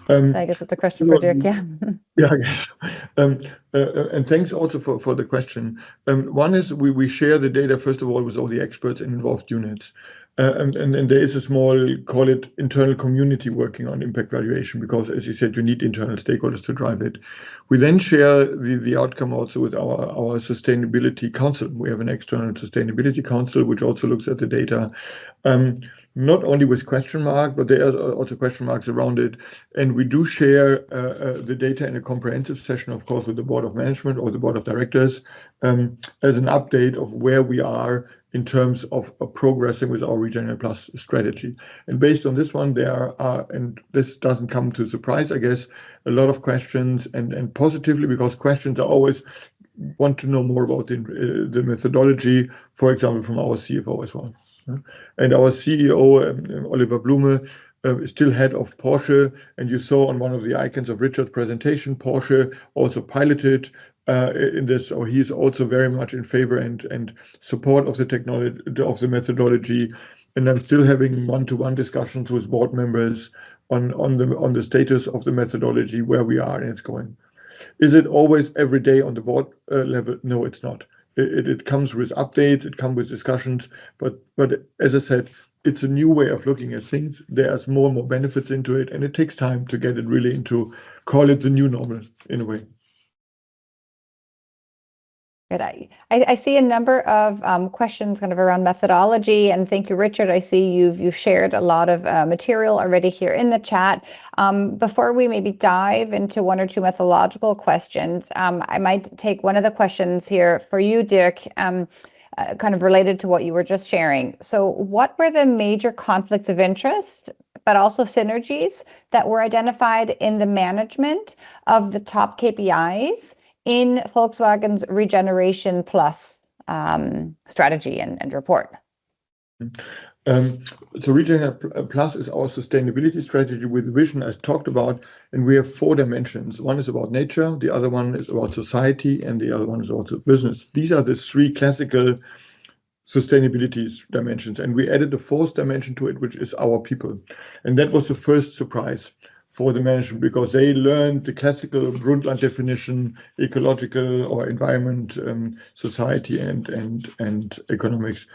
So I guess it's a question for Dirk. Yeah. Yeah, I guess. And thanks also for the question. One is we share the data, first of all, with all the experts and involved units. And there is a small, call it internal community working on impact valuation, because as you said, you need internal stakeholders to drive it. We then share the outcome also with our sustainability council. We have an external sustainability council, which also looks at the data. Not only with question mark, but there are also question marks around it. And we do share the data in a comprehensive session, of course, with the board of management or the board of directors, as an update of where we are in terms of progressing with our Regenerate Plus strategy. And based on this one, there are, and this doesn't come to surprise, I guess, a lot of questions, and positively, because questions are always want to know more about the methodology, for example, from our CFO as well. And our CEO, Oliver Blume, is still head of Porsche, and you saw on one of the icons of Richard's presentation, Porsche also piloted in this, or he's also very much in favor and support of the technology, of the methodology. And I'm still having one-to-one discussions with board members on the status of the methodology, where we are and it's going. Is it always every day on the board level? No, it's not. It comes with updates, it comes with discussions, but as I said, it's a new way of looking at things. There's more and more benefits into it, and it takes time to get it really into, call it the new normal in a way. Good. I see a number of questions kind of around methodology, and thank you, Richard. I see you've shared a lot of material already here in the chat. Before we maybe dive into one or two methodological questions, I might take one of the questions here for you, Dirk, kind of related to what you were just sharing. So what were the major conflicts of interest, but also synergies, that were identified in the management of the top KPIs in Volkswagen's Regeneration Plus strategy and report? So Regeneration Plus is our sustainability strategy with vision, as talked about, and we have 4 dimensions. One is about nature, the other one is about society, and the other one is also business. These are the 3 classical sustainability dimensions, and we added a 4th dimension to it, which is our people. And that was the first surprise. for the management, because they learned the classical Brundtland definition, ecological or environment, society, and economics.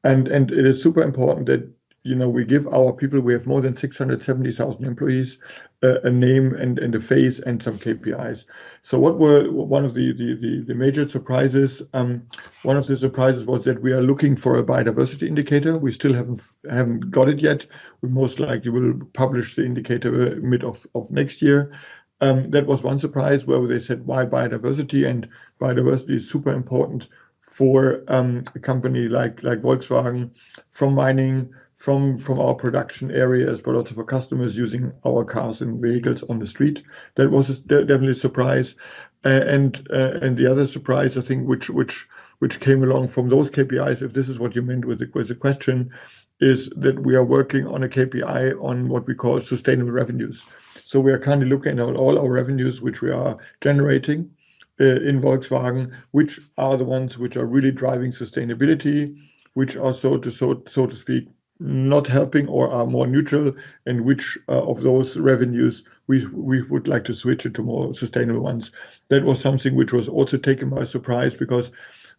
And it is super important that we give our people, we have more than 670,000 employees, a name and a face and some KPIs. So what were one of the major surprises? One of the surprises was that we are looking for a biodiversity indicator. We still haven't got it yet. We most likely will publish the indicator mid of next year. That was one surprise, where they said, why biodiversity? And biodiversity is super important for a company like Volkswagen, from mining, from our production areas, but also for customers using our cars and vehicles on the street. That was definitely a surprise. And the other surprise, I think, which came along from those KPIs, if this is what you meant with the question, is that we are working on a KPI on what we call sustainable revenues. So we are currently looking at all our revenues which we are generating in Volkswagen, which are the ones which are really driving sustainability, which are so to speak not helping or are more neutral, and which of those revenues we would like to switch into more sustainable ones. That was something which was also taken by surprise, because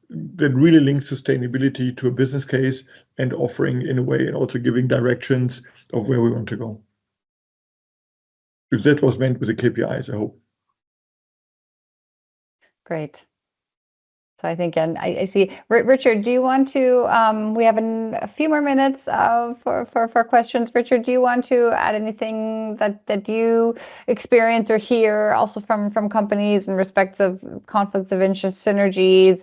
that really links sustainability to a business case and offering in a way, and also giving directions of where we want to go. If that was meant with the KPIs, I hope. Great. So I think, and I see, Richard, do you want to, we have a few more minutes for questions. Richard, do you want to add anything that you experience or hear also from companies in respect of conflicts of interest, synergies,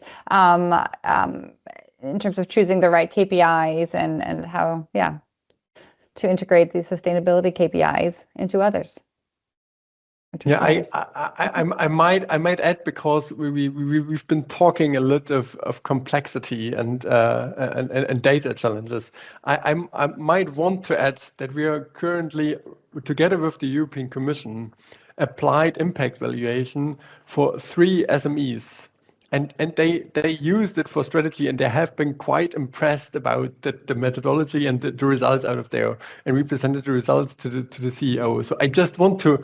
in terms of choosing the right KPIs and how, to integrate these sustainability KPIs into others? Yeah, I might add, because we've been talking a lot of complexity and data challenges. I might want to add that we are currently, together with the European Commission, applied impact valuation for 3 SMEs. And they used it for strategy, and they have been quite impressed about the methodology and the results out of there. And we presented the results to the CEO. So I just want to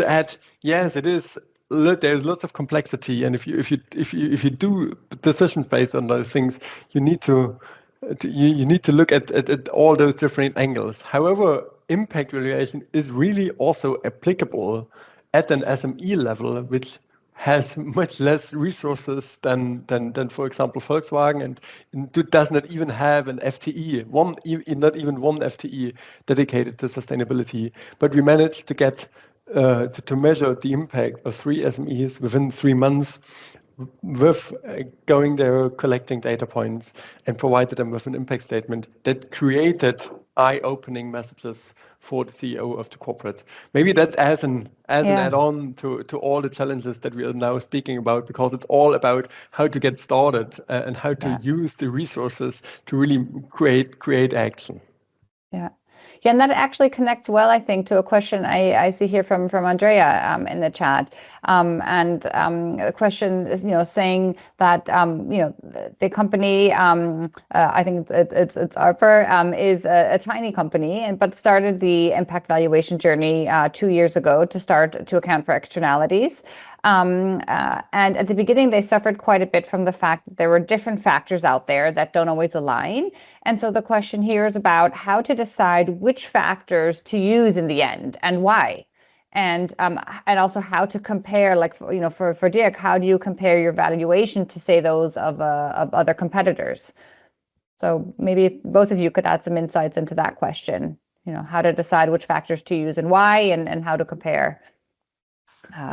add, yes, it is. There's lots of complexity, and if you do decisions based on those things, you need to look at all those different angles. However, impact valuation is really also applicable at an SME level, which has much less resources than for example Volkswagen, and does not even have an FTE, not even one FTE dedicated to sustainability. But we managed to get to measure the impact of 3 SMEs within 3 months, with going there, collecting data points, and provided them with an impact statement that created eye-opening messages for the CEO of the corporate. Maybe that as an add-on to all the challenges that we are now speaking about, because it's all about how to get started and how to use the resources to really create action. Yeah, and that actually connects well, I think, to a question I see here from Andrea in the chat. And the question is, saying that, the company, I think it's Arper, is a tiny company, but started the impact valuation journey 2 years ago to account for externalities. And at the beginning, they suffered quite a bit from the fact that there were different factors out there that don't always align. And so the question here is about how to decide which factors to use in the end and why. And also how to compare, like, for Dirk, how do you compare your valuation to, say, those of other competitors? So maybe both of you could add some insights into that question, how to decide which factors to use and why, and how to compare.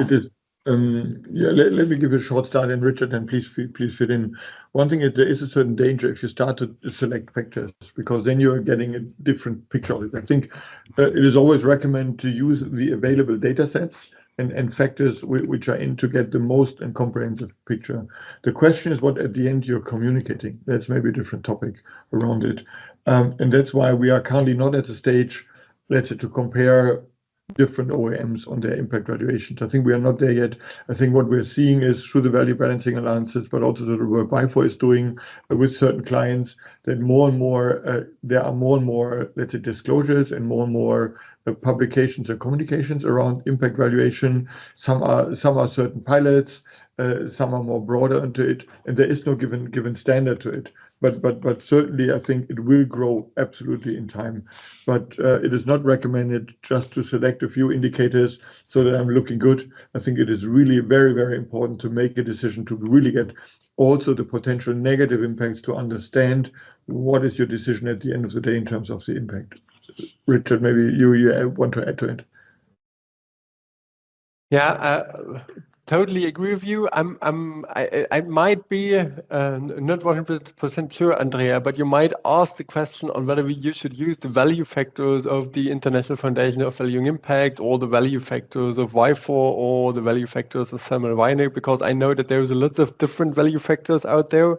It is. Let me give a short start, and Richard, and please fit in. One thing is, there is a certain danger if you start to select factors, because then you are getting a different picture of it. I think it is always recommended to use the available data sets and factors which are in to get the most and comprehensive picture. The question is what at the end you're communicating. That's maybe a different topic around it. And that's why we are currently not at the stage, let's say, to compare different OEMs on their impact valuations. I think we are not there yet. I think what we're seeing is through the value balancing analysis, but also the work WifOR is doing with certain clients, that more and more there are more and more, let's say, disclosures and more publications and communications around impact valuation. Some are certain pilots, some are more broader into it, and there is no given standard to it. But certainly, I think it will grow absolutely in time. But it is not recommended just to select a few indicators so that I'm looking good. I think it is really very, very important to make a decision to really get also the potential negative impacts, to understand what is your decision at the end of the day in terms of the impact. Richard, maybe you want to add to it. Yeah, totally agree with you. I might be not 100% sure, Andrea, but you might ask the question on whether you should use the value factors of the International Foundation of Valuing Impact, or the value factors of WifOR, or the value factors of Samuel Weiner, because I know that there's a lot of different value factors out there.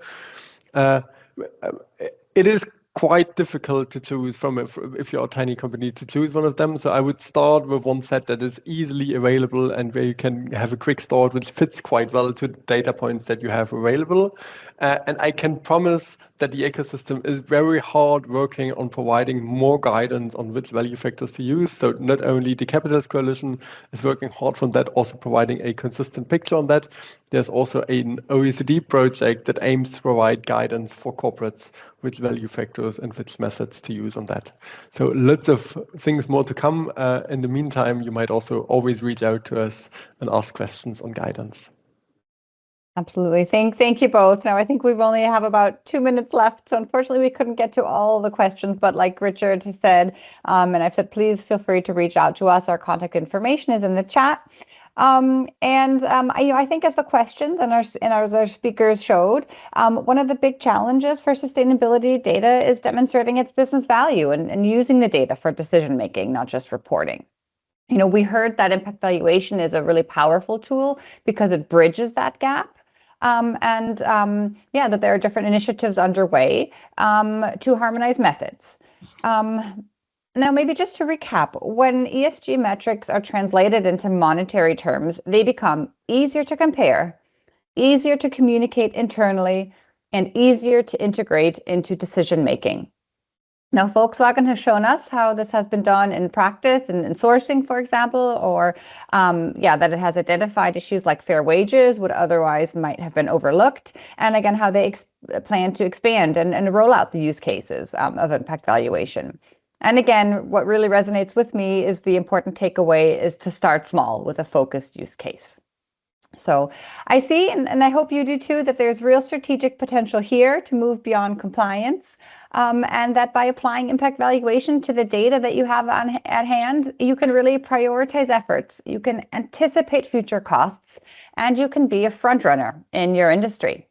It is quite difficult to choose from if you're a tiny company to choose one of them. So I would start with one set that is easily available and where you can have a quick start, which fits quite well to the data points that you have available. And I can promise that the ecosystem is very hard working on providing more guidance on which value factors to use. So not only the Capitalist Coalition is working hard on that, also providing a consistent picture on that. There's also an OECD project that aims to provide guidance for corporates, which value factors and which methods to use on that. So lots of things more to come. In the meantime, you might also always reach out to us and ask questions on guidance. Absolutely. Thank you both. Now, I think we've only have about 2 minutes left. So unfortunately, we couldn't get to all the questions. But like Richard said, and I've said, please feel free to reach out to us. Our contact information is in the chat. I think as the questions and our speakers showed, one of the big challenges for sustainability data is demonstrating its business value and using the data for decision making, not just reporting. We heard that impact valuation is a really powerful tool because it bridges that gap. That there are different initiatives underway to harmonize methods. Now, maybe just to recap, when ESG metrics are translated into monetary terms, they become easier to compare, easier to communicate internally, and easier to integrate into decision making. Now, Volkswagen has shown us how this has been done in practice and in sourcing, for example, or that it has identified issues like fair wages would otherwise might have been overlooked. And again, how they plan to expand and roll out the use cases of impact valuation. And again, what really resonates with me is the important takeaway is to start small with a focused use case. So I see, and I hope you do too, that there's real strategic potential here to move beyond compliance, and that by applying impact valuation to the data that you have at hand, you can really prioritize efforts, you can anticipate future costs, and you can be a front runner in your industry.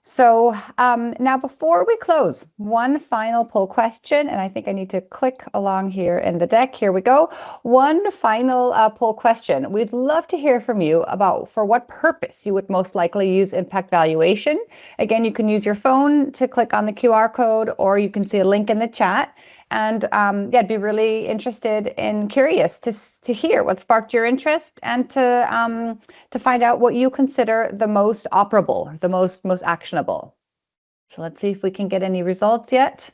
So now before we close, one final poll question, and I think I need to click along here in the deck. Here we go. One final poll question. We'd love to hear from you about for what purpose you would most likely use impact valuation. Again, you can use your phone to click on the QR code, or you can see a link in the chat. And I'd be really interested and curious to hear what sparked your interest and to find out what you consider the most operable, the most actionable. So let's see if we can get any results yet.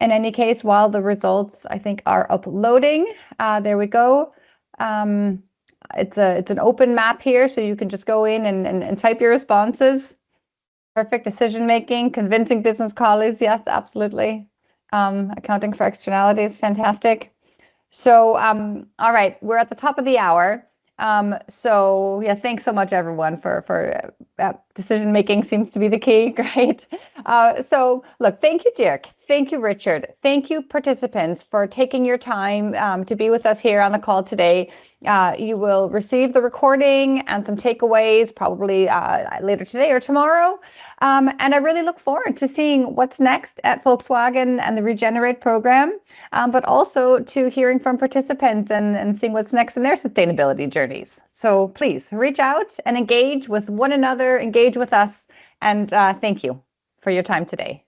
In any case, while the results I think are uploading, there we go. It's an open map here, so you can just go in and type your responses. Perfect decision making, convincing business colleagues. Yes, absolutely. Accounting for externalities, fantastic. So, all right, we're at the top of the hour. So yeah, thanks so much everyone for decision making seems to be the key. Great. So look, thank you, Dirk. Thank you, Richard. Thank you, participants, for taking your time to be with us here on the call today. You will receive the recording and some takeaways probably later today or tomorrow. And I really look forward to seeing what's next at Volkswagen and the Regenerate program, but also to hearing from participants and seeing what's next in their sustainability journeys. So please reach out and engage with one another, engage with us, and thank you for your time today.